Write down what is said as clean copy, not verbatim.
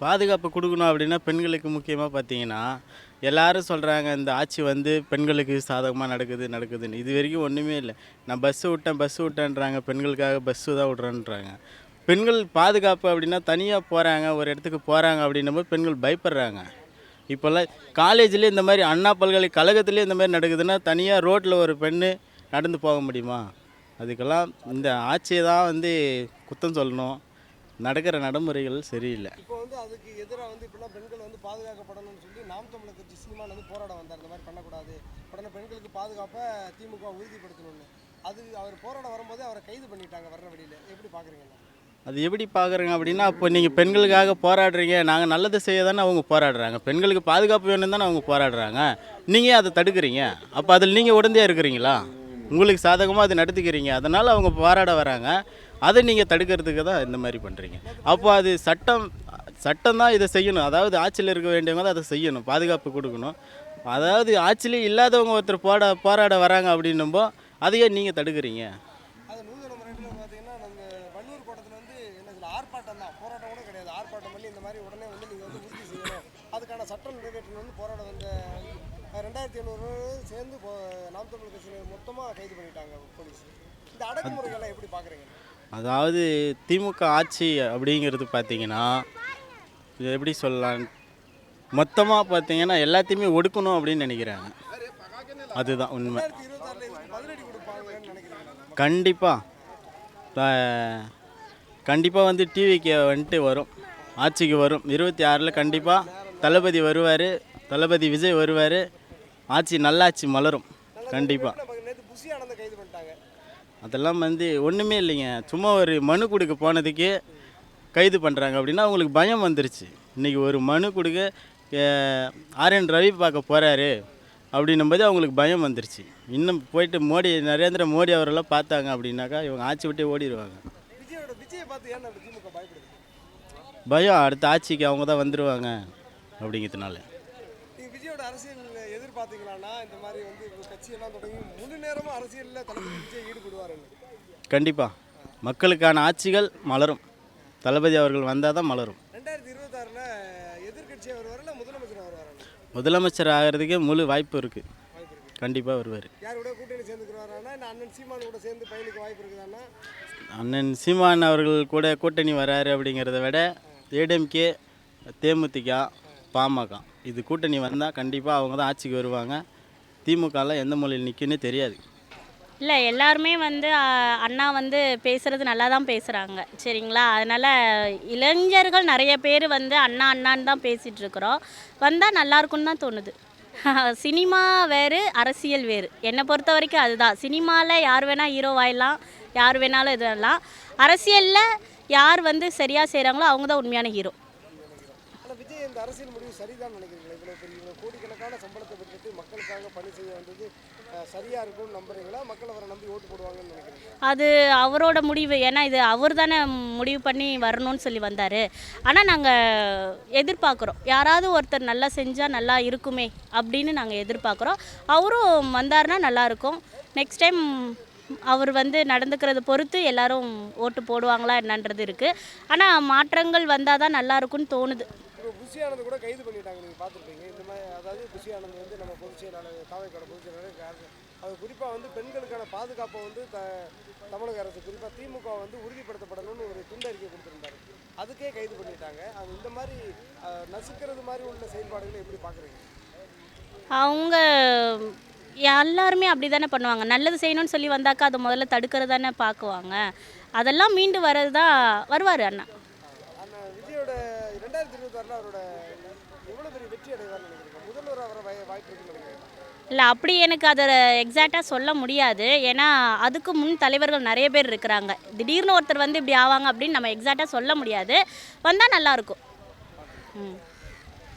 பாதுகாப்பு கொடுக்கணும் அப்படின்னா பெண்களுக்கு முக்கியமாக பார்த்தீங்கன்னா எல்லாரும் சொல்கிறாங்க இந்த ஆட்சி வந்து பெண்களுக்கு சாதகமாக நடக்குதுன்னு இது வரைக்கும் ஒன்றுமே இல்லை. நான் பஸ்ஸு விட்டேன்றாங்க, பெண்களுக்காக பஸ்ஸு தான் விட்றேன்றாங்க. பெண்கள் பாதுகாப்பு அப்படின்னா தனியாக போகிறாங்க, ஒரு இடத்துக்கு போகிறாங்க அப்படின்னும்போது பெண்கள் பயப்படுறாங்க. இப்போல்லாம் காலேஜ்லேயே இந்த மாதிரி அண்ணா பல்கலைக்கழகத்துலேயே இந்த மாதிரி நடக்குதுன்னா தனியாக ரோட்டில் ஒரு பெண்ணு நடந்து போக முடியுமா? அதுக்கெல்லாம் இந்த ஆட்சியை தான் வந்து குத்தம் சொல்லணும். நடக்கிற நடைமுறைகள் சரியில்லை. இப்போ வந்து அதுக்கு எதிராக வந்து இப்படிலாம் பெண்கள் வந்து பாதுகாக்கப்படணும்னு சொல்லி நாம் தமிழர் கட்சி சீமான் வந்து போராட வந்தார். இந்த மாதிரி பண்ணக்கூடாது, உடனே பெண்களுக்கு பாதுகாப்பை திமுக உறுதிப்படுத்தணும்னு. அது அவர் போராட வரும்போதே அவரை கைது பண்ணிட்டாங்க வர்ற வழியில். எப்படி பார்க்குறீங்க? அது எப்படி பார்க்குறேங்க அப்படின்னா, அப்போ நீங்கள் பெண்களுக்காக போராடுறீங்க, நாங்கள் நல்லது செய்ய தானே அவங்க போராடுறாங்க. பெண்களுக்கு பாதுகாப்பு வேணும் தானே அவங்க போராடுறாங்க. நீங்கள் அதை தடுக்கிறீங்க. அப்போ அதில் நீங்கள் உடந்தையாக இருக்கிறீங்களா? உங்களுக்கு சாதகமாக அது நடத்திக்கிறீங்க, அதனால் அவங்க போராட வராங்க. அதை நீங்கள் தடுக்கிறதுக்கு தான் இந்த மாதிரி பண்ணுறீங்க. அப்போ அது சட்டம் தான் இதை செய்யணும். அதாவது ஆட்சியில் இருக்க வேண்டியவங்க தான் அதை செய்யணும், பாதுகாப்பு கொடுக்கணும். அதாவது ஆட்சியிலே இல்லாதவங்க ஒருத்தர் போராட வராங்க அப்படின்னும்போ அதையே நீங்கள் தடுக்கிறீங்க. அது நூதன முறையில் பார்த்தீங்கன்னா நம்ம வள்ளூர் கோட்டத்தில் வந்து என்ன சொல்ல ஆர்ப்பாட்டம் தான், போராட்டம் கூட கிடையாது. ஆர்ப்பாட்டம் பண்ணி இந்த மாதிரி உடனே வந்து நீங்கள் வந்து உறுதி செய்யணும், அதுக்கான சட்டம் நிறைவேற்றணும் வந்து போராட வந்த 2700 சேர்ந்து நாம் தமிழர் கட்சியினர் மொத்தமாக கைது பண்ணிட்டாங்க போலீஸ். இந்த அடக்குமுறைகள்லாம் எப்படி பார்க்குறீங்க? அதாவது திமுக ஆட்சி அப்படிங்கிறது பார்த்தீங்கன்னா இது எப்படி சொல்லலாம், மொத்தமாக பார்த்தீங்கன்னா எல்லாத்தையுமே ஒடுக்கணும் அப்படின்னு நினைக்கிறாங்க. அதுதான் உண்மை. கண்டிப்பாக வந்து டிவிக்கு வந்துட்டு வரும், ஆட்சிக்கு வரும். 26 கண்டிப்பாக தளபதி வருவார், தளபதி விஜய் வருவார். ஆட்சி நல்லாட்சி மலரும் கண்டிப்பாக. அதெல்லாம் வந்து ஒன்றுமே இல்லைங்க, சும்மா ஒரு மனு கொடுக்க போனதுக்கே கைது பண்ணுறாங்க அப்படின்னா அவங்களுக்கு பயம் வந்துருச்சு. இன்றைக்கி ஒரு மனு கொடுக்க ஆர்என் ரவி பார்க்க போகிறாரு அப்படின்னும்போது அவங்களுக்கு பயம் வந்துருச்சு. இன்னும் போயிட்டு நரேந்திர மோடி அவரெல்லாம் பார்த்தாங்க அப்படின்னாக்கா இவங்க ஆட்சி விட்டே ஓடிடுவாங்க. பயம், அடுத்த ஆட்சிக்கு அவங்க தான் வந்துடுவாங்க அப்படிங்கிறதுனால. விஜயோட அரசியல் எதிர்பார்த்தீங்களான்னா இந்த மாதிரி வந்து கட்சியெல்லாம் தொடங்கி முழு நேரமும் அரசியலில் தளபதி விஜய் ஈடுபடுவாருன்னு? கண்டிப்பாக மக்களுக்கான ஆட்சிகள் மலரும், தளபதி அவர்கள் வந்தால் தான் மலரும். 2026 எதிர்கட்சி வருவார், முதலமைச்சர் வருவார்? முதலமைச்சர் ஆகிறதுக்கே முழு வாய்ப்பு இருக்குது. கண்டிப்பாக வருவார். யார் கூட கூட்டணி சேர்ந்துக்கிறாரானா? அண்ணன் சீமான் கூட சேர்ந்து பயணிக்க வாய்ப்பு இருக்குதாண்ணா? அண்ணன் சீமான் அவர்கள் கூட கூட்டணி வராரு அப்படிங்கிறத விட ஏடிஎம்கே, தேமுதிக, பாமக இது கூட்டணி வந்தால் கண்டிப்பாக அவங்க தான் ஆட்சிக்கு வருவாங்க. திமுகலாம் எந்த மொழியில் நிற்குன்னு தெரியாது. இல்லை, எல்லாருமே வந்து அண்ணா வந்து பேசுகிறது நல்லா தான் பேசுகிறாங்க, சரிங்களா? அதனால் இளைஞர்கள் நிறைய பேர் வந்து அண்ணான்னு தான் பேசிகிட்ருக்குறோம். வந்தால் நல்லாயிருக்குன்னு தான் தோணுது. சினிமா வேறு, அரசியல் வேறு. என்னை பொறுத்த வரைக்கும் அதுதான். சினிமாவில் யார் வேணால் ஹீரோவாயிடலாம், யார் வேணாலும் இதெல்லாம். அரசியலில் யார் வந்து சரியாக செய்கிறாங்களோ அவங்க தான் உண்மையான ஹீரோ. விஜய் இந்த அரசியல் முடிவு சரிதான் நினைக்கிறீங்களா? இவ்வளோ பெரிய கோடிக்கணக்கான சம்பளத்தை பெற்றுட்டு மக்களுக்காக பணி செய்ய வந்தது சரியாக இருக்கும்னு நம்புறீங்களா? மக்கள் அவரை நம்பி ஓட்டு போடுவாங்கன்னு நினைக்கிறீங்க? அது அவரோட முடிவு. ஏன்னா இது அவர் தானே முடிவு பண்ணி வரணும்னு சொல்லி வந்தார். ஆனால் நாங்கள் எதிர்பார்க்குறோம், யாராவது ஒருத்தர் நல்லா செஞ்சால் நல்லா இருக்குமே அப்படின்னு நாங்கள் எதிர்பார்க்குறோம். அவரும் வந்தார்னா நல்லாயிருக்கும். நெக்ஸ்ட் டைம் அவர் வந்து நடந்துக்கிறத பொறுத்து எல்லாரும் ஓட்டு போடுவாங்களா என்னன்றது இருக்குது. ஆனால் மாற்றங்கள் வந்தால் தான் நல்லாயிருக்குன்னு தோணுது. இப்போ புஷி ஆனந்த் கூட கைது பண்ணிட்டாங்க, நீங்கள் பார்த்துருப்பீங்க. இந்த மாதிரி அதாவது புஷி ஆனந்த் வந்து நம்ம பொதுச் செயலாளர், தாவேக்கான பொதுச் செயலாளர், அது குறிப்பாக வந்து பெண்களுக்கான பாதுகாப்பை வந்து தமிழக அரசு குறிப்பாக திமுக வந்து உறுதிப்படுத்தப்படணும்னு ஒரு துண்டறிக்கை கொடுத்துருந்தாரு. அதுக்கே கைது பண்ணிட்டாங்க. அது இந்த மாதிரி நசுக்கிறது மாதிரி உள்ள செயல்பாடுகளை எப்படி பார்க்குறீங்க? அவங்க எல்லாருமே அப்படி தானே பண்ணுவாங்க. நல்லது செய்யணும்னு சொல்லி வந்தாக்கா அதை முதல்ல தடுக்கிறது தானே பார்க்குவாங்க. அதெல்லாம் மீண்டு வர்றது தான் வருவார் அண்ணா. விஜயோட 2026 அவரோட எவ்வளோ பெரிய வெற்றி அடைவார்னு நினைக்கிறீங்க? முதல்வர் அவரை வாய்ப்பு இருக்குன்னு நினைக்கிறீங்க? இல்லை, அப்படி எனக்கு அதை எக்ஸாக்டாக சொல்ல முடியாது. ஏன்னா அதுக்கு முன் தலைவர்கள் நிறைய பேர் இருக்கிறாங்க. திடீர்னு ஒருத்தர் வந்து இப்படி ஆவாங்க அப்படின்னு நம்ம எக்ஸாக்டாக சொல்ல முடியாது. வந்தால் நல்லாயிருக்கும்.